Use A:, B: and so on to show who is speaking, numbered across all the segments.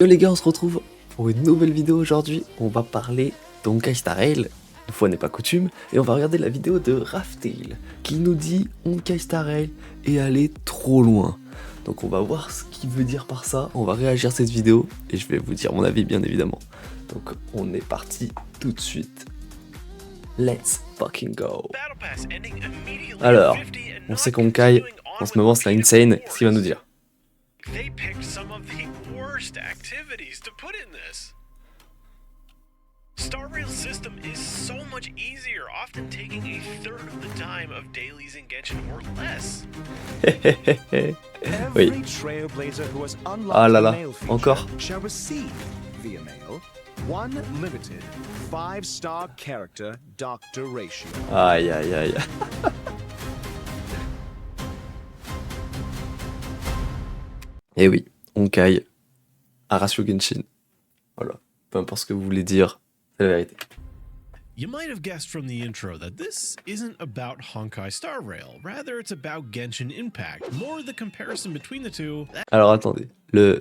A: Yo les gars, on se retrouve pour une nouvelle vidéo aujourd'hui. On va parler d'honkaistarrail, une fois n'est pas coutume, et on va regarder la vidéo de rapheil qui nous dit honkaistarrail et aller trop loin. Donc on va voir ce qu'il veut dire par ça, on va réagir à cette vidéo et je vais vous dire mon avis bien évidemment. Donc on est parti tout de suite. Let's fucking go. Alors, on sait qu'Honkai, en ce moment c'est insane, qu'est-ce qu'il va nous dire?
B: They picked some of the worst activities to put in this. Star Rail's system is so much easier, often taking a third of the time of dailies in Genshin or less.
A: Oui. Ah là là, encore.
C: Shall receive via mail one limited 5-star character doctor ratio.
A: Aïe aïe aïe. Et oui, Honkai à ratio Genshin. Voilà, peu importe ce que vous voulez dire, c'est la vérité.
B: You might have guessed from the intro that this isn't about Honkai Star Rail, rather it's about Genshin Impact. More the comparison between the two.
A: Alors attendez,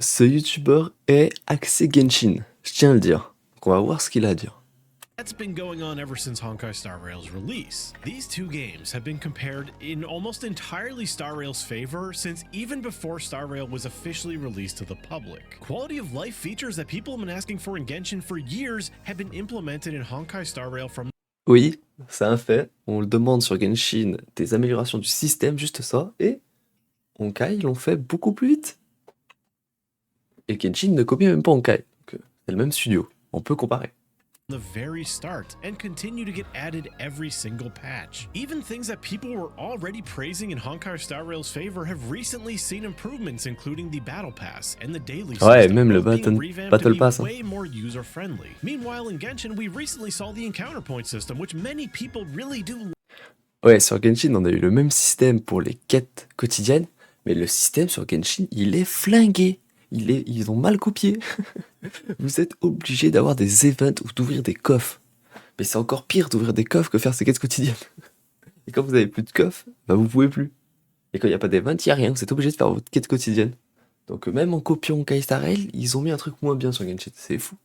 A: ce youtubeur est axé Genshin, je tiens à le dire. Donc on va voir ce qu'il a à dire.
B: That's been going on ever since Honkai Star Rail's release. These two games have been compared in almost entirely Star Rail's favor since even before Star Rail was officially released to the public. Quality of life features that people have been asking for in Genshin for years have been implemented in Honkai Star Rail from...
A: Oui, c'est un fait, on le demande sur Genshin, des améliorations du système, juste ça, et Honkai ils l'ont fait beaucoup plus vite. Et Genshin ne copie même pas Honkai, donc c'est le même studio, on peut comparer.
B: The very start and continue to get added every single patch. Even things that people were already praising in Honkai Star Rail's favor have recently seen improvements, including the Battle Pass and the daily system.
A: Ouais, même le Battle Pass.
B: Way more user friendly. Meanwhile, in Genshin, we recently saw the encounter point system, which many people really do.
A: Ouais, sur Genshin, on a eu le même système pour les quêtes quotidiennes, mais le système sur Genshin, il est flingué. Ils ont mal copié. Vous êtes obligé d'avoir des events ou d'ouvrir des coffres. Mais c'est encore pire d'ouvrir des coffres que faire ces quêtes quotidiennes. Et quand vous avez plus de coffres, bah vous pouvez plus. Et quand il n'y a pas d'event, il n'y a rien. Vous êtes obligé de faire votre quête quotidienne. Donc même en copiant honkaistarrail, ils ont mis un truc moins bien sur Genshin. C'est fou.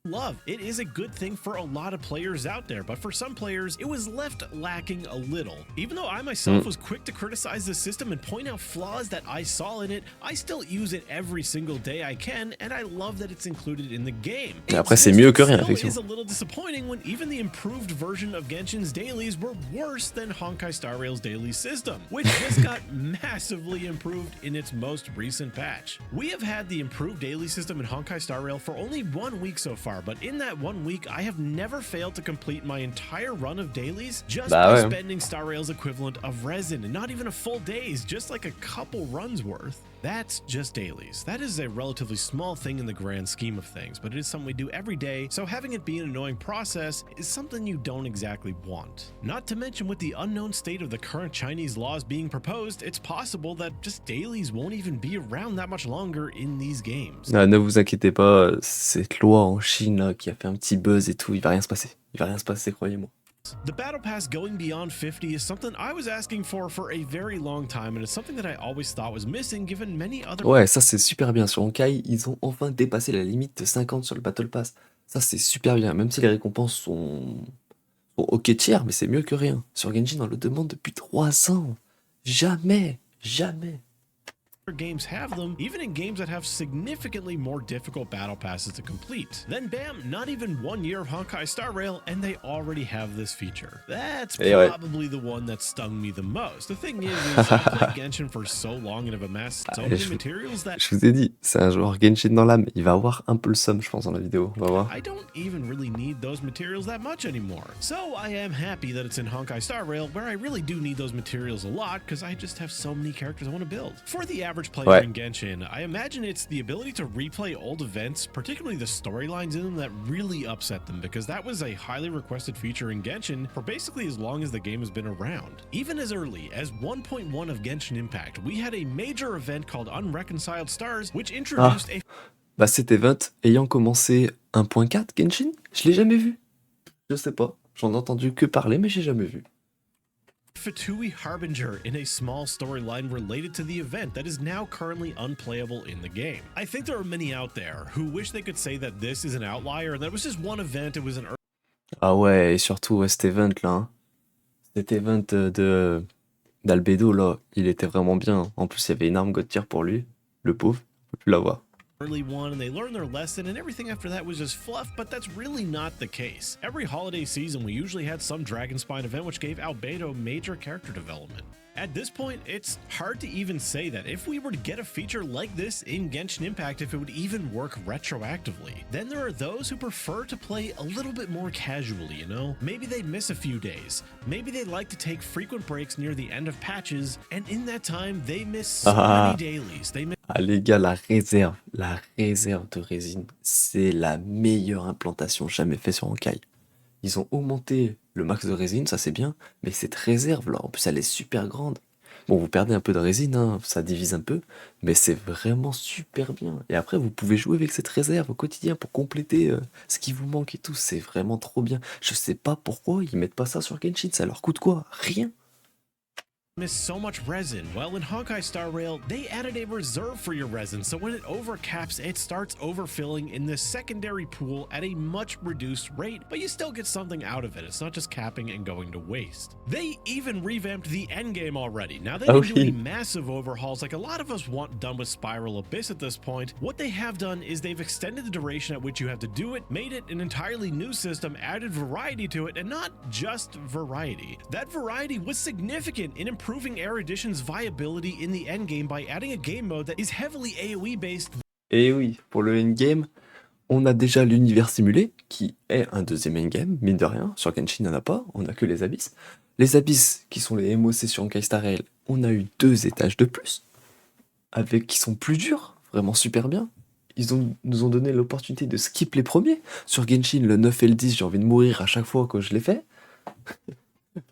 B: Love. It is a good thing for a lot of players out there, but for some players, it was left lacking a little. Even though I myself was quick to criticize the system and point out flaws that I saw in it, I still use it every single day I can, and I love that it's included in the game.
A: Et après, c'est mieux que rien,
B: effectivement. It is
A: effectivement.
B: a little disappointing when even the improved version of Genshin's dailies were worse than Honkai Star Rail's daily system, which just got massively improved in its most recent patch. We have had the improved daily system in Honkai Star Rail for only 1 week so far, but in that 1 week, I have never failed to complete my entire run of dailies just by spending Star Rail's equivalent of resin, and not even a full day's, just like a couple runs worth. That's just dailies. That is a relatively small thing in the grand scheme of things, but it is something we do every day, so having it be an annoying process is something you don't exactly want. Not to mention, with the unknown state of the current Chinese laws being proposed, it's possible that just dailies won't even be around that much longer in these games.
A: Ah, ne vous inquiétez pas, cette loi en Chine là, qui a fait un petit buzz et tout, il va rien se passer. Il va rien se passer, croyez-moi.
B: The Battle Pass going beyond 50 is something I was asking for a very long time, and it's something that I always thought was missing given many other...
A: Ouais, ça c'est super bien. Sur Honkai, ils ont enfin dépassé la limite de 50 sur le Battle Pass. Ça c'est super bien, même si les récompenses sont ok tiers, mais c'est mieux que rien. Sur Genshin, on le demande depuis 3 ans. Jamais.
B: games have them, even in games that have significantly more difficult battle passes to complete. Then bam, not even 1 year of Honkai Star Rail and they already have this feature. That's probably the one that stung me the most. The thing is I played Genshin for so long and have amassed so many materials that...
A: Je vous ai dit, c'est un joueur Genshin dans l'âme. Il va avoir un peu le seum, je pense, dans la vidéo. On va voir.
B: I don't even really need those materials that much anymore. So I am happy that it's in Honkai Star Rail, where I really do need those materials a lot, because I just have so many characters I want to build. For the average player in Genshin, I imagine it's the ability to replay old events, particularly the storylines in them, that really upset them, because that was a highly requested feature in Genshin for basically as long as the game has been around. Even as early as 1.1 of Genshin Impact, we had a major event called Unreconciled Stars, which introduced a...
A: Bah cet event ayant commencé 1.4 Genshin, je l'ai jamais vu. Je sais pas, j'en ai entendu que parler, mais j'ai jamais vu.
B: Fatui Harbinger in a small storyline related to the event that is now currently unplayable in the game. I think there are many out there who wish they could say that this is an outlier and that it was just one event, it was an
A: Ah ouais, et surtout ouais, cet event là, hein. Cet event de d'Albedo là, il était vraiment bien. En plus, il y avait une arme God tier pour lui, le pauvre, on peut plus l'avoir.
B: early one and they learned their lesson and everything after that was just fluff, but that's really not the case. Every holiday season we usually had some Dragonspine event which gave Albedo major character development. At this point, it's hard to even say that if we were to get a feature like this in Genshin Impact, if it would even work retroactively. Then there are those who prefer to play a little bit more casually, you know? Maybe they miss a few days. Maybe they like to take frequent breaks near the end of patches, and in that time, they miss so many dailies.
A: Ah les gars, la réserve de résine, c'est la meilleure implantation jamais faite sur Honkai. Ils ont augmenté le max de résine, ça c'est bien, mais cette réserve là, en plus elle est super grande. Bon, vous perdez un peu de résine, hein, ça divise un peu, mais c'est vraiment super bien. Et après, vous pouvez jouer avec cette réserve au quotidien pour compléter ce qui vous manque et tout, c'est vraiment trop bien. Je sais pas pourquoi ils mettent pas ça sur Genshin, ça leur coûte quoi? Rien.
B: Miss so much resin. Well, in Honkai Star Rail, they added a reserve for your resin, so when it overcaps, it starts overfilling in the secondary pool at a much reduced rate, but you still get something out of it. It's not just capping and going to waste. They even revamped the endgame already. Now, they didn't do any massive overhauls like a lot of us want done with Spiral Abyss at this point. What they have done is they've extended the duration at which you have to do it, made it an entirely new system, added variety to it, and not just variety. That variety was significant in improving Erudition's viability in the endgame by adding a game mode that is heavily AoE based.
A: Et oui, pour le endgame, on a déjà l'univers simulé, qui est un deuxième endgame, mine de rien. Sur Genshin, il n'y en a pas, on a que les abysses. Les abysses, qui sont les MOC sur honkaistarrail, on a eu 2 étages de plus, qui sont plus durs, vraiment super bien. Nous ont donné l'opportunité de skip les premiers. Sur Genshin, le 9 et le 10, j'ai envie de mourir à chaque fois que je l'ai fait.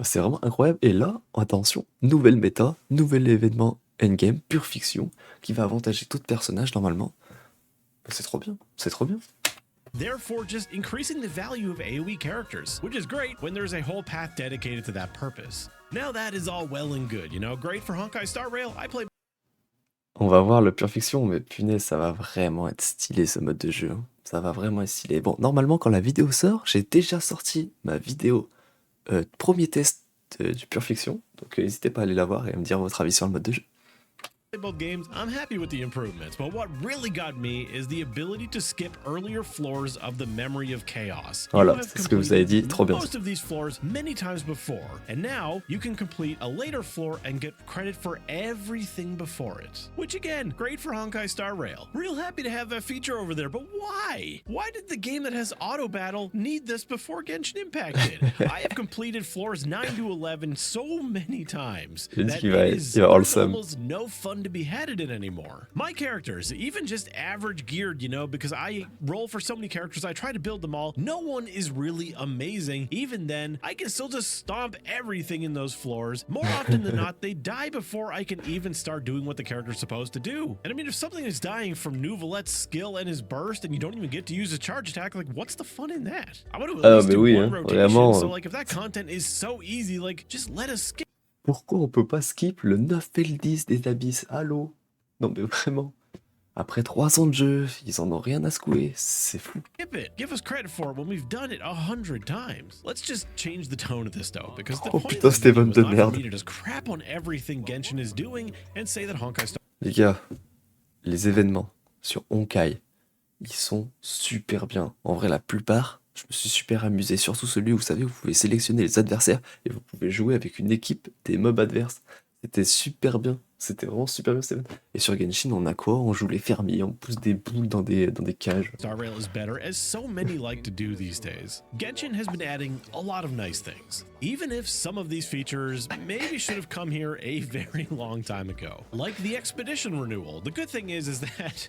A: C'est vraiment incroyable. Et là, attention, nouvelle méta, nouvel événement endgame, pure fiction, qui va avantager tout personnage normalement. C'est trop bien, c'est trop bien.
B: Therefore, just increasing the value of AoE characters, which is great when there's a whole path dedicated to that purpose. Now that is all well and good, you know, great for Honkai Star Rail. I play.
A: On va voir le pure fiction, mais punaise, ça va vraiment être stylé ce mode de jeu. Hein. Ça va vraiment être stylé. Bon, normalement, quand la vidéo sort, j'ai déjà sorti ma vidéo premier test du pure fiction. Donc n'hésitez pas à aller la voir et à me dire votre avis sur le mode de jeu.
B: Both games, I'm happy with the improvements, but what really got me is the ability to skip earlier floors of the Memory of Chaos.
A: Voilà, c'est ce que vous avez dit, trop bien.
B: Most of these floors many times before, and now you can complete a later floor and get credit for everything before it. Which again, great for Honkai Star Rail. Real happy to have that feature over there, but why? Why did the game that has auto battle need this before Genshin Impact did? I have completed floors 9 to 11 so many times that it is almost no fun to be had it in anymore. My characters, even just average geared, you know, because I roll for so many characters, I try to build them all. No one is really amazing. Even then, I can still just stomp everything in those floors. More often than not, they die before I can even start doing what the character's supposed to do. And I mean, if something is dying from Nouvelette's skill and his burst, and you don't even get to use a charge attack, like, what's the fun in that? I want to at least do one rotation, so like, if that content is so easy, like, just let us skip.
A: Pourquoi on peut pas skip le 9 et le 10 des abysses? Allô? Non mais vraiment. Après 3 ans de jeu, ils en ont rien à secouer. C'est fou.
B: Give us credit for it when we've done it 100 times. Let's just change the tone of this though, because the point
A: putain, c'était bonne de merde.
B: to just crap on everything Genshin is doing and say that Honkai Star.
A: Les gars, les événements sur Honkai, ils sont super bien. En vrai, la plupart, je me suis super amusé. Surtout celui où vous savez, vous pouvez sélectionner les adversaires et vous pouvez jouer avec une équipe des mobs adverses. C'était super bien. C'était vraiment super bien. Et sur Genshin, on a quoi? On joue les fermiers, on pousse des boules dans des cages.
B: Star Rail is better, as so many like to do these days. Genshin has been adding a lot of nice things, even if some of these features maybe should have come here a very long time ago. Like the Expedition renewal. The good thing is that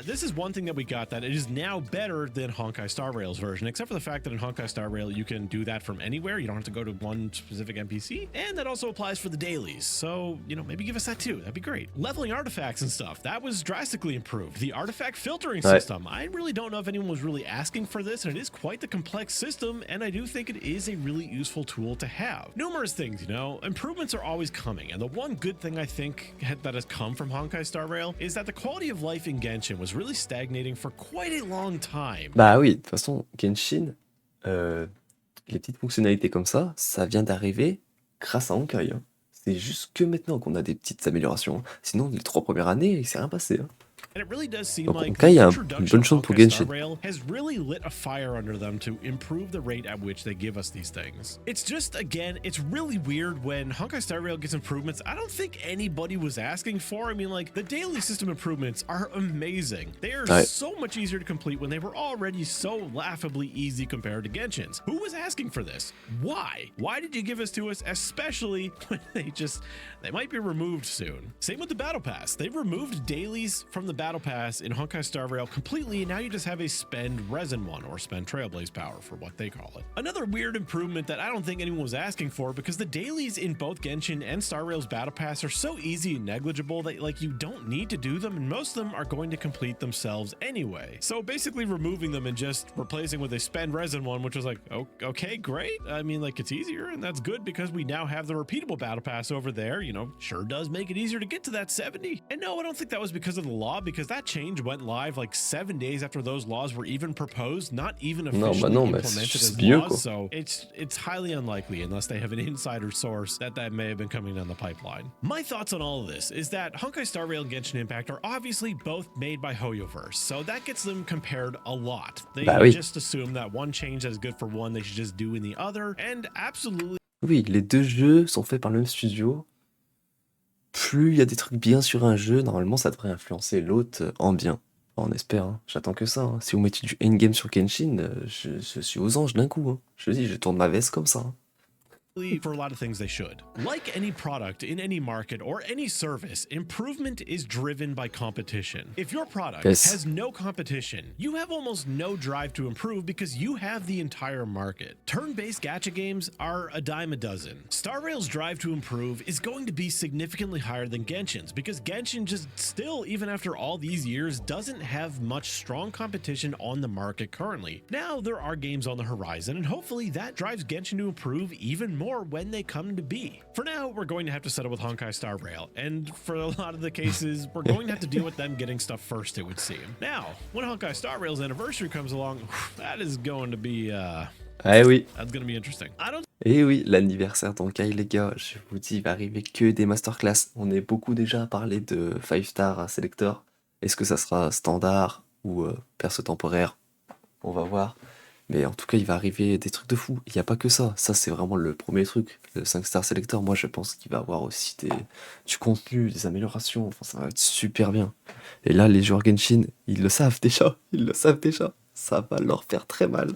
B: this is one thing that we got that it is now better than Honkai Star Rail's version, except for the fact that in Honkai Star Rail you can do that from anywhere. You don't have to go to one specific NPC, and that also applies for the dailies. So, you know, maybe give us that that too. That'd be great. Leveling artifacts and stuff, that was drastically improved. The artifact filtering
A: Ouais.
B: system, I really don't know if anyone was really asking for this, and it is quite the complex system, and I do think it is a really useful tool to have. Numerous things, you know, improvements are always coming, and the one good thing I think that has come from Honkai Star Rail is that the quality of life in Genshin was really stagnating for quite a long time.
A: Bah oui, de toute façon, Genshin, les petites fonctionnalités comme ça vient d'arriver grâce à Honkai, hein. C'est juste que maintenant qu'on a des petites améliorations, hein. Sinon, les 3 premières années, il s'est rien passé, hein.
B: And it really does seem
A: Donc
B: like
A: Honkai
B: the
A: a une
B: introduction
A: bonne
B: of
A: chose pour
B: Honkai Star
A: Genshin.
B: Rail has really lit a fire under them to improve the rate at which they give us these things. It's just, again, it's really weird when Honkai Star Rail gets improvements I don't think anybody was asking for. I mean, like, the daily system improvements are amazing. They are
A: Ouais.
B: so much easier to complete when they were already so laughably easy compared to Genshin's. Who was asking for this? Why? Why did you give this to us, especially when they might be removed soon? Same with the Battle Pass. They've removed dailies from the Battle Pass in Honkai Star Rail completely, and now you just have a spend resin one, or spend Trailblaze power for what they call it. Another weird improvement that I don't think anyone was asking for, because the dailies in both Genshin and Star Rail's Battle Pass are so easy and negligible that, like, you don't need to do them, and most of them are going to complete themselves anyway. So basically removing them and just replacing with a spend resin one, which was like, oh, okay, great. I mean, like, it's easier, and that's good because we now have the repeatable Battle Pass over there, you know, sure does make it easier to get to that 70. And no, I don't think that was because of the law, because that change went live like 7 days after those laws were even proposed, not even officially
A: non, mais
B: implemented
A: c'est
B: as
A: mieux,
B: laws.
A: quoi.
B: So it's highly unlikely, unless they have an insider source, that may have been coming down the pipeline. My thoughts on all of this is that Honkai Star Rail and Genshin Impact are obviously both made by Hoyoverse, so that gets them compared a lot. They
A: Bah oui.
B: just assume that one change that is good for one, they should just do in the other, and absolutely.
A: Oui, les 2 jeux sont faits par le même studio. Plus il y a des trucs bien sur un jeu, normalement ça devrait influencer l'autre en bien. Enfin, on espère, hein. J'attends que ça, hein. Si vous mettez du endgame sur Genshin, je suis aux anges d'un coup, hein. Je dis, je tourne ma veste comme ça, hein.
B: For a lot of things they should. Like any product in any market or any service, improvement is driven by competition. If your product
A: Yes.
B: has no competition, you have almost no drive to improve because you have the entire market. Turn-based gacha games are a dime a dozen. Star Rail's drive to improve is going to be significantly higher than Genshin's, because Genshin just still, even after all these years, doesn't have much strong competition on the market currently. Now there are games on the horizon, and hopefully that drives Genshin to improve even more when they come to be. For now, we're going to have to settle with Honkai Star Rail, and for a lot of the cases, we're going to have to deal with them getting stuff first, it would seem. Now, when Honkai Star Rail's anniversary comes along, that is going to be,
A: Eh oui,
B: that's going to be interesting. I don't
A: eh oui, l'anniversaire d'Honkai, les gars, je vous dis, il va arriver que des masterclass. On est beaucoup déjà à parler de 5 star selector. Est-ce que ça sera standard ou perso temporaire? On va voir. Mais en tout cas, il va arriver des trucs de fou. Il n'y a pas que ça. Ça, c'est vraiment le premier truc. Le 5 star selector, moi, je pense qu'il va avoir aussi du contenu, des améliorations. Enfin, ça va être super bien. Et là, les joueurs Genshin, ils le savent déjà. Ils le savent déjà. Ça va leur faire très mal.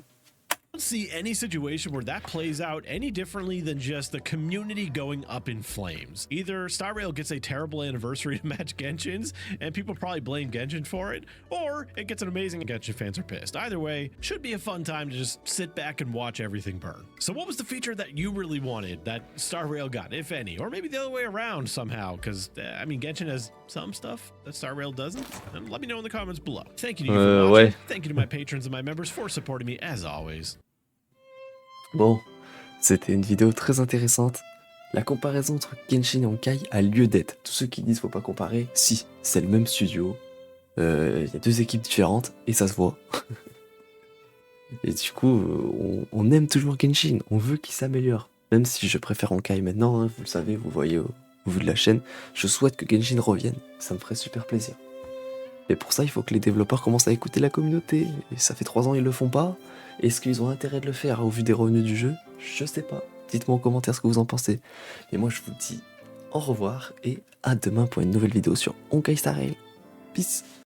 B: see any situation where that plays out any differently than just the community going up in flames. Either Star Rail gets a terrible anniversary to match Genshin's, and people probably blame Genshin for it, or it gets an amazing and Genshin fans are pissed. Either way, should be a fun time to just sit back and watch everything burn. So what was the feature that you really wanted that Star Rail got, if any? Or maybe the other way around somehow, because, I mean, Genshin has some stuff that Star Rail doesn't. And let me know in the comments below. Thank you to you for watching.
A: Ouais.
B: Thank you to my patrons and my members for supporting me, as always.
A: Bon, c'était une vidéo très intéressante. La comparaison entre Genshin et Honkai a lieu d'être. Tous ceux qui disent faut pas comparer, si, c'est le même studio. Il y a deux équipes différentes et ça se voit. Et du coup, on aime toujours Genshin, on veut qu'il s'améliore. Même si je préfère Honkai maintenant, hein, vous le savez, vous voyez au vu de la chaîne, je souhaite que Genshin revienne, ça me ferait super plaisir. Et pour ça, il faut que les développeurs commencent à écouter la communauté. Et ça fait 3 ans ils le font pas. Est-ce qu'ils ont intérêt de le faire au vu des revenus du jeu? Je sais pas. Dites-moi en commentaire ce que vous en pensez. Et moi je vous dis au revoir et à demain pour une nouvelle vidéo sur honkaistarrail. Peace.